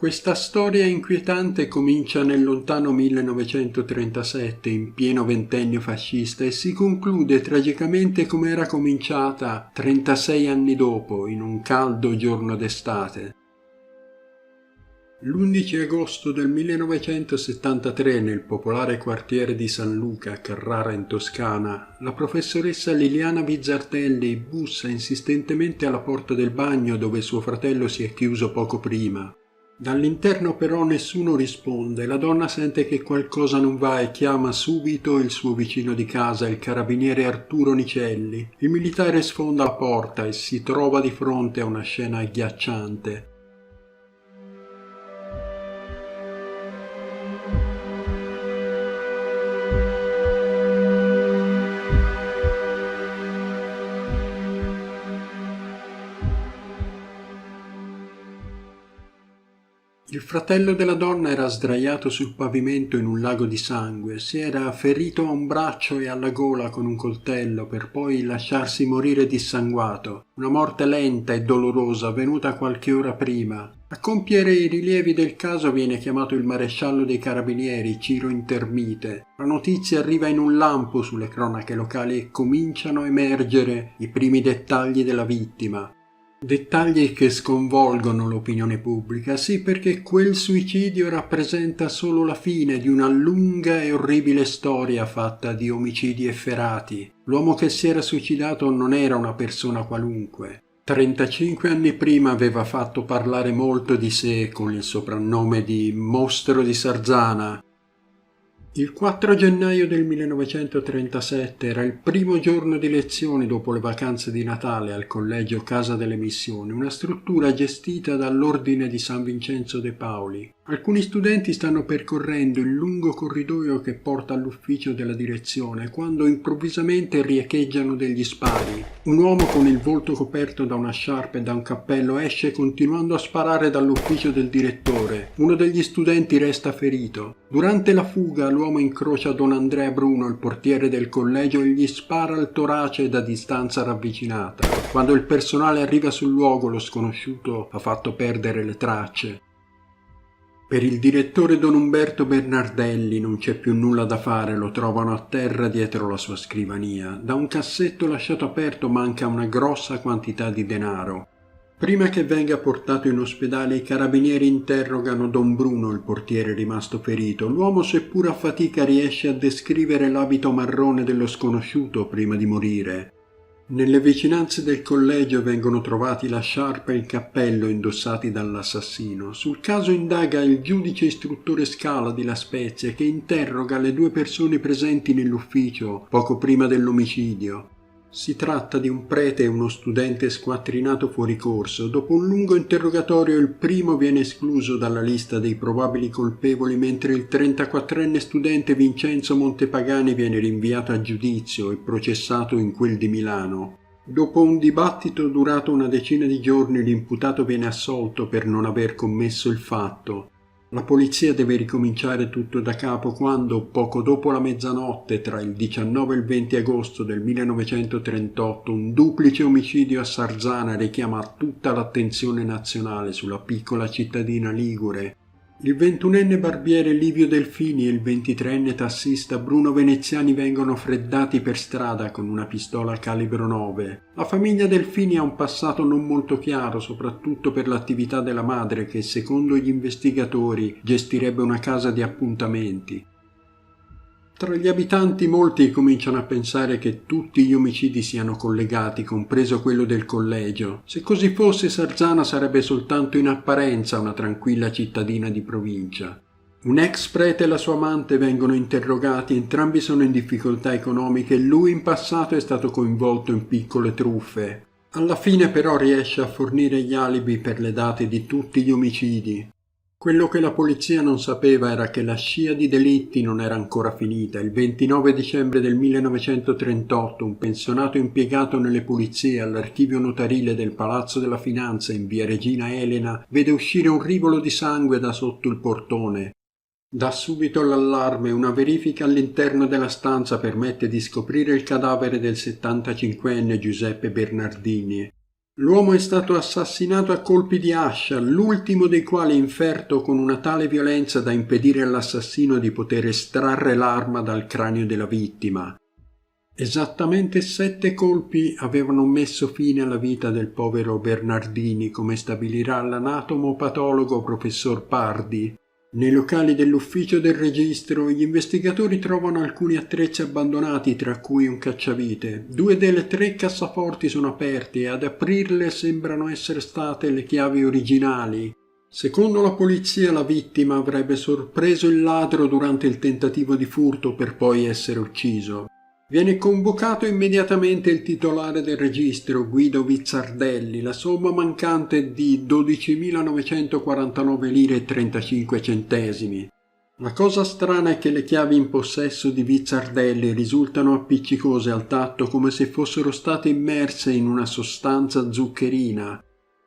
Questa storia inquietante comincia nel lontano 1937, in pieno ventennio fascista, e si conclude tragicamente come era cominciata 36 anni dopo, in un caldo giorno d'estate. L'11 agosto del 1973, nel popolare quartiere di San Luca, a Carrara in Toscana, la professoressa Liliana Vizzartelli bussa insistentemente alla porta del bagno dove suo fratello si è chiuso poco prima. Dall'interno però nessuno risponde, la donna sente che qualcosa non va e chiama subito il suo vicino di casa, il carabiniere Arturo Nicelli. Il militare sfonda la porta e si trova di fronte a una scena agghiacciante. Il fratello della donna era sdraiato sul pavimento in un lago di sangue, si era ferito a un braccio e alla gola con un coltello per poi lasciarsi morire dissanguato, una morte lenta e dolorosa avvenuta qualche ora prima. A compiere i rilievi del caso viene chiamato il maresciallo dei carabinieri, Ciro Intermite. La notizia arriva in un lampo sulle cronache locali e cominciano a emergere i primi dettagli della vittima. Dettagli che sconvolgono l'opinione pubblica, sì, perché quel suicidio rappresenta solo la fine di una lunga e orribile storia fatta di omicidi efferati. L'uomo che si era suicidato non era una persona qualunque. 35 anni prima aveva fatto parlare molto di sé con il soprannome di Mostro di Sarzana. Il 4 gennaio del 1937 era il primo giorno di lezioni dopo le vacanze di Natale al collegio Casa delle Missioni, una struttura gestita dall'Ordine di San Vincenzo de Pauli. Alcuni studenti stanno percorrendo il lungo corridoio che porta all'ufficio della direzione quando improvvisamente riecheggiano degli spari. Un uomo con il volto coperto da una sciarpa e da un cappello esce continuando a sparare dall'ufficio del direttore. Uno degli studenti resta ferito. Durante la fuga l'uomo incrocia Don Andrea Bruno, il portiere del collegio, e gli spara al torace da distanza ravvicinata. Quando il personale arriva sul luogo, lo sconosciuto ha fatto perdere le tracce. Per il direttore Don Umberto Bernardelli non c'è più nulla da fare, lo trovano a terra dietro la sua scrivania. Da un cassetto lasciato aperto manca una grossa quantità di denaro. Prima che venga portato in ospedale, i carabinieri interrogano Don Bruno, il portiere rimasto ferito. L'uomo, seppur a fatica, riesce a descrivere l'abito marrone dello sconosciuto prima di morire. Nelle vicinanze del collegio vengono trovati la sciarpa e il cappello indossati dall'assassino. Sul caso indaga il giudice istruttore Scala di La Spezia, che interroga le due persone presenti nell'ufficio poco prima dell'omicidio. Si tratta di un prete e uno studente squattrinato fuori corso. Dopo un lungo interrogatorio il primo viene escluso dalla lista dei probabili colpevoli, mentre il 34enne studente Vincenzo Montepagani viene rinviato a giudizio e processato in quel di Milano. Dopo un dibattito durato una decina di giorni l'imputato viene assolto per non aver commesso il fatto. La polizia deve ricominciare tutto da capo quando, poco dopo la mezzanotte, tra il 19 e il 20 agosto del 1938, un duplice omicidio a Sarzana richiama tutta l'attenzione nazionale sulla piccola cittadina ligure. Il 21enne barbiere Livio Delfini e il 23enne tassista Bruno Veneziani vengono freddati per strada con una pistola calibro 9. La famiglia Delfini ha un passato non molto chiaro, soprattutto per l'attività della madre che, secondo gli investigatori, gestirebbe una casa di appuntamenti. Tra gli abitanti molti cominciano a pensare che tutti gli omicidi siano collegati, compreso quello del collegio. Se così fosse, Sarzana sarebbe soltanto in apparenza una tranquilla cittadina di provincia. Un ex prete e la sua amante vengono interrogati, entrambi sono in difficoltà economiche e lui in passato è stato coinvolto in piccole truffe. Alla fine però riesce a fornire gli alibi per le date di tutti gli omicidi. Quello che la polizia non sapeva era che la scia di delitti non era ancora finita. Il 29 dicembre del 1938 un pensionato impiegato nelle pulizie all'archivio notarile del Palazzo della Finanza in via Regina Elena vede uscire un rivolo di sangue da sotto il portone. Dà subito l'allarme, una verifica all'interno della stanza permette di scoprire il cadavere del 75enne Giuseppe Bernardini. L'uomo è stato assassinato a colpi di ascia, l'ultimo dei quali inferto con una tale violenza da impedire all'assassino di poter estrarre l'arma dal cranio della vittima. Esattamente 7 colpi avevano messo fine alla vita del povero Bernardini, come stabilirà l'anatomopatologo professor Pardi. Nei locali dell'ufficio del registro gli investigatori trovano alcuni attrezzi abbandonati, tra cui un cacciavite. 2 delle 3 cassaforti sono aperti e ad aprirle sembrano essere state le chiavi originali. Secondo la polizia la vittima avrebbe sorpreso il ladro durante il tentativo di furto per poi essere ucciso. Viene convocato immediatamente il titolare del registro, Guido Vizzardelli. La somma mancante è di 12.949 lire e 35 centesimi. La cosa strana è che le chiavi in possesso di Vizzardelli risultano appiccicose al tatto, come se fossero state immerse in una sostanza zuccherina.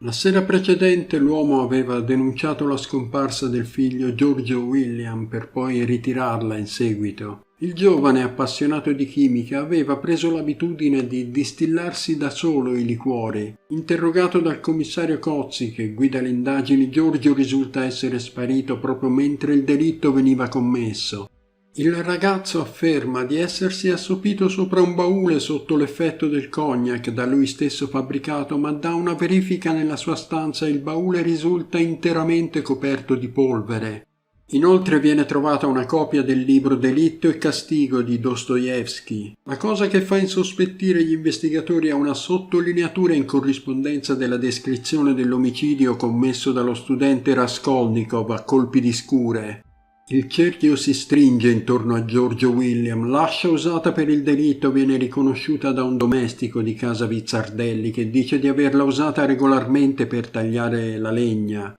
La sera precedente l'uomo aveva denunciato la scomparsa del figlio Giorgio William per poi ritirarla in seguito. Il giovane, appassionato di chimica, aveva preso l'abitudine di distillarsi da solo i liquori. Interrogato dal commissario Cozzi, che guida le indagini, Giorgio risulta essere sparito proprio mentre il delitto veniva commesso. Il ragazzo afferma di essersi assopito sopra un baule sotto l'effetto del cognac da lui stesso fabbricato, ma da una verifica nella sua stanza il baule risulta interamente coperto di polvere. Inoltre viene trovata una copia del libro Delitto e Castigo di Dostoevskij. La cosa che fa insospettire gli investigatori è una sottolineatura in corrispondenza della descrizione dell'omicidio commesso dallo studente Raskolnikov a colpi di scure. Il cerchio si stringe intorno a Giorgio William. L'ascia usata per il delitto viene riconosciuta da un domestico di casa Vizzardelli che dice di averla usata regolarmente per tagliare la legna.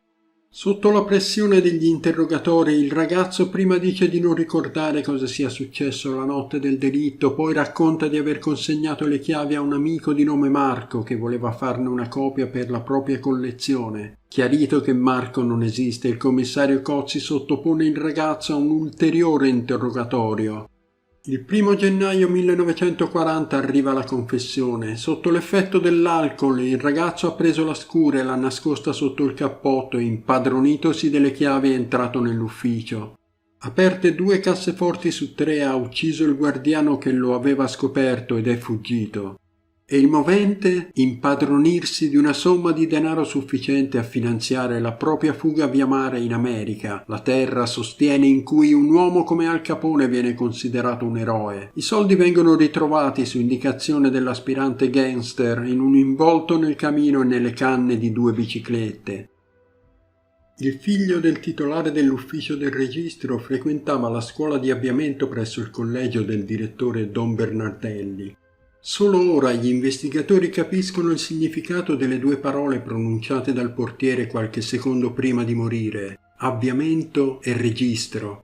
Sotto la pressione degli interrogatori il ragazzo prima dice di non ricordare cosa sia successo la notte del delitto, poi racconta di aver consegnato le chiavi a un amico di nome Marco che voleva farne una copia per la propria collezione. Chiarito che Marco non esiste, il commissario Cozzi sottopone il ragazzo a un ulteriore interrogatorio. Il 1 gennaio 1940 arriva la confessione. Sotto l'effetto dell'alcol il ragazzo ha preso la scura e l'ha nascosta sotto il cappotto e impadronitosi delle chiavi è entrato nell'ufficio. Aperte 2 casseforti su 3 ha ucciso il guardiano che lo aveva scoperto ed è fuggito. E il movente? Impadronirsi di una somma di denaro sufficiente a finanziare la propria fuga via mare in America, la terra, sostiene, in cui un uomo come Al Capone viene considerato un eroe. I soldi vengono ritrovati su indicazione dell'aspirante gangster in un involto nel camino e nelle canne di 2 biciclette. Il figlio del titolare dell'ufficio del registro frequentava la scuola di avviamento presso il collegio del direttore Don Bernardelli. Solo ora gli investigatori capiscono il significato delle 2 parole pronunciate dal portiere qualche secondo prima di morire: avviamento e registro.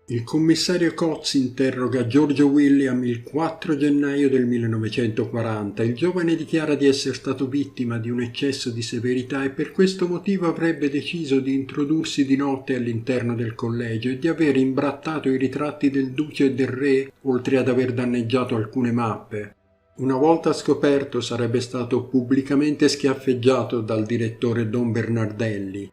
Il commissario Cozzi interroga Giorgio William il 4 gennaio del 1940. Il giovane dichiara di essere stato vittima di un eccesso di severità e per questo motivo avrebbe deciso di introdursi di notte all'interno del collegio e di aver imbrattato i ritratti del duce e del re, oltre ad aver danneggiato alcune mappe. Una volta scoperto sarebbe stato pubblicamente schiaffeggiato dal direttore Don Bernardelli.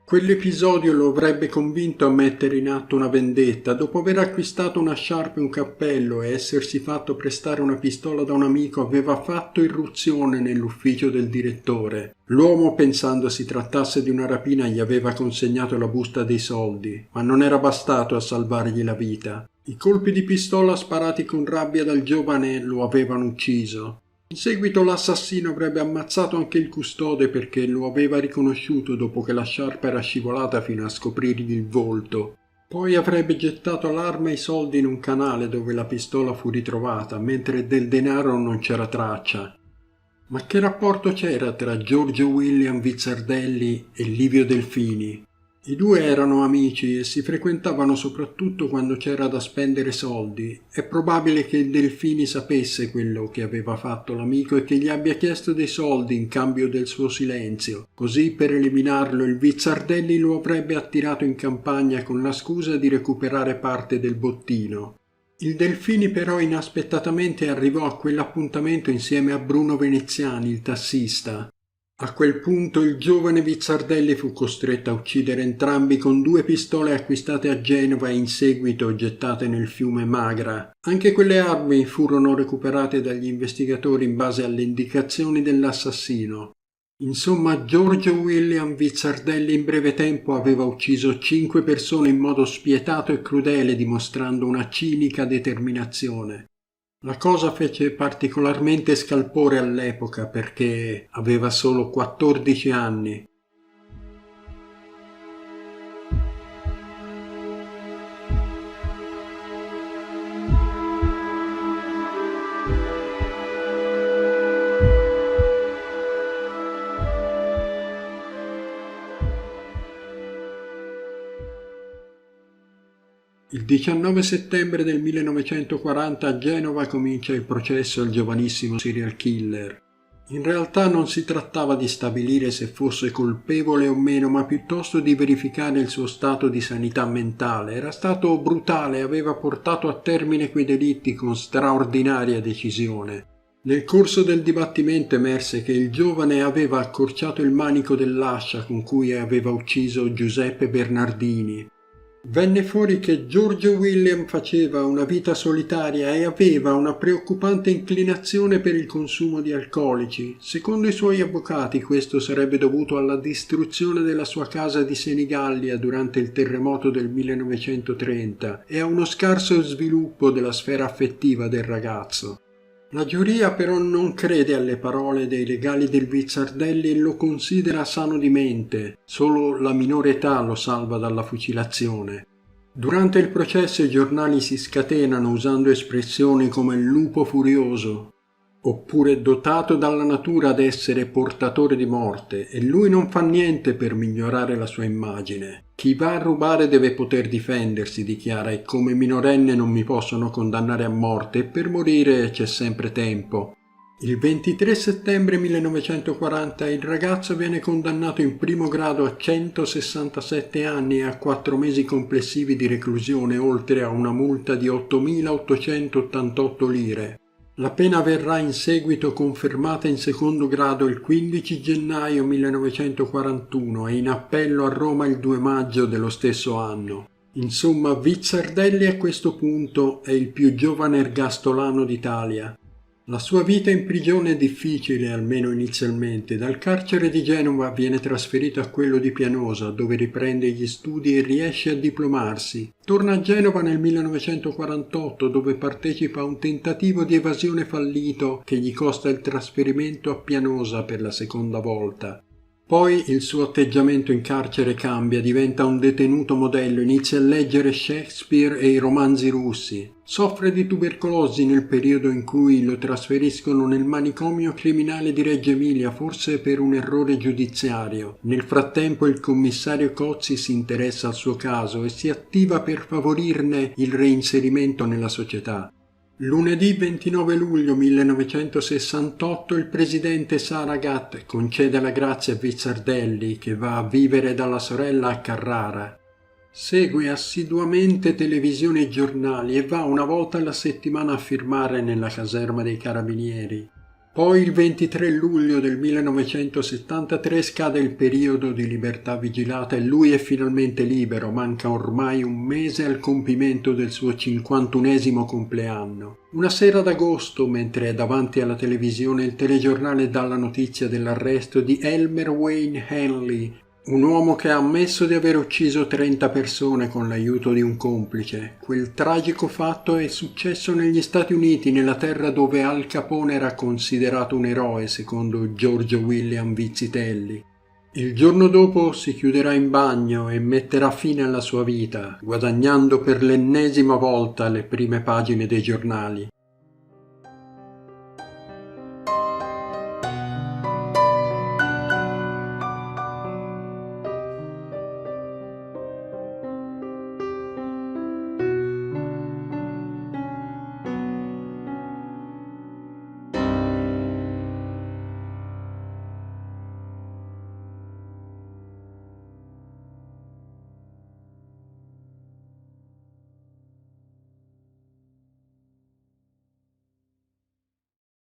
Quell'episodio lo avrebbe convinto a mettere in atto una vendetta. Dopo aver acquistato una sciarpa e un cappello e essersi fatto prestare una pistola da un amico, aveva fatto irruzione nell'ufficio del direttore. L'uomo, pensando si trattasse di una rapina, gli aveva consegnato la busta dei soldi, ma non era bastato a salvargli la vita. I colpi di pistola sparati con rabbia dal giovane lo avevano ucciso. In seguito l'assassino avrebbe ammazzato anche il custode perché lo aveva riconosciuto dopo che la sciarpa era scivolata fino a scoprirgli il volto. Poi avrebbe gettato l'arma e i soldi in un canale dove la pistola fu ritrovata, mentre del denaro non c'era traccia. Ma che rapporto c'era tra Giorgio William Vizzardelli e Livio Delfini? I 2 erano amici e si frequentavano soprattutto quando c'era da spendere soldi. È probabile che il Delfini sapesse quello che aveva fatto l'amico e che gli abbia chiesto dei soldi in cambio del suo silenzio. Così, per eliminarlo, il Vizzardelli lo avrebbe attirato in campagna con la scusa di recuperare parte del bottino. Il Delfini però inaspettatamente arrivò a quell'appuntamento insieme a Bruno Veneziani, il tassista. A quel punto il giovane Vizzardelli fu costretto a uccidere entrambi con 2 pistole acquistate a Genova e in seguito gettate nel fiume Magra. Anche quelle armi furono recuperate dagli investigatori in base alle indicazioni dell'assassino. Insomma, Giorgio William Vizzardelli in breve tempo aveva ucciso 5 persone in modo spietato e crudele, dimostrando una cinica determinazione. La cosa fece particolarmente scalpore all'epoca perché aveva solo 14 anni. Il 19 settembre del 1940 a Genova comincia il processo al giovanissimo serial killer. In realtà non si trattava di stabilire se fosse colpevole o meno, ma piuttosto di verificare il suo stato di sanità mentale. Era stato brutale e aveva portato a termine quei delitti con straordinaria decisione. Nel corso del dibattimento emerse che il giovane aveva accorciato il manico dell'ascia con cui aveva ucciso Giuseppe Bernardini. Venne fuori che Giorgio William faceva una vita solitaria e aveva una preoccupante inclinazione per il consumo di alcolici. Secondo i suoi avvocati questo sarebbe dovuto alla distruzione della sua casa di Senigallia durante il terremoto del 1930 e a uno scarso sviluppo della sfera affettiva del ragazzo. La giuria però non crede alle parole dei legali del Vizzardelli e lo considera sano di mente, solo la minore età lo salva dalla fucilazione. Durante il processo i giornali si scatenano usando espressioni come lupo furioso, oppure dotato dalla natura ad essere portatore di morte, e lui non fa niente per migliorare la sua immagine. Chi va a rubare deve poter difendersi, dichiara, e come minorenne non mi possono condannare a morte e per morire c'è sempre tempo. Il 23 settembre 1940 il ragazzo viene condannato in primo grado a 167 anni e a 4 mesi complessivi di reclusione, oltre a una multa di 8.888 lire. La pena verrà in seguito confermata in secondo grado il 15 gennaio 1941 e in appello a Roma il 2 maggio dello stesso anno. Insomma, Vizzardelli a questo punto è il più giovane ergastolano d'Italia. La sua vita in prigione è difficile, almeno inizialmente. Dal carcere di Genova viene trasferito a quello di Pianosa, dove riprende gli studi e riesce a diplomarsi. Torna a Genova nel 1948, dove partecipa a un tentativo di evasione fallito che gli costa il trasferimento a Pianosa per la seconda volta. Poi il suo atteggiamento in carcere cambia, diventa un detenuto modello, inizia a leggere Shakespeare e i romanzi russi. Soffre di tubercolosi nel periodo in cui lo trasferiscono nel manicomio criminale di Reggio Emilia, forse per un errore giudiziario. Nel frattempo il commissario Cozzi si interessa al suo caso e si attiva per favorirne il reinserimento nella società. Lunedì 29 luglio 1968 il presidente Saragat concede la grazia a Vizzardelli, che va a vivere dalla sorella a Carrara. Segue assiduamente televisione e giornali e va una volta alla settimana a firmare nella caserma dei carabinieri. Poi il 23 luglio del 1973 scade il periodo di libertà vigilata e lui è finalmente libero, manca ormai un mese al compimento del suo 51esimo compleanno. Una sera d'agosto, mentre è davanti alla televisione, il telegiornale dà la notizia dell'arresto di Elmer Wayne Hanley, un uomo che ha ammesso di aver ucciso 30 persone con l'aiuto di un complice. Quel tragico fatto è successo negli Stati Uniti, nella terra dove Al Capone era considerato un eroe, secondo Giorgio William Vizzitelli. Il giorno dopo si chiuderà in bagno e metterà fine alla sua vita, guadagnando per l'ennesima volta le prime pagine dei giornali.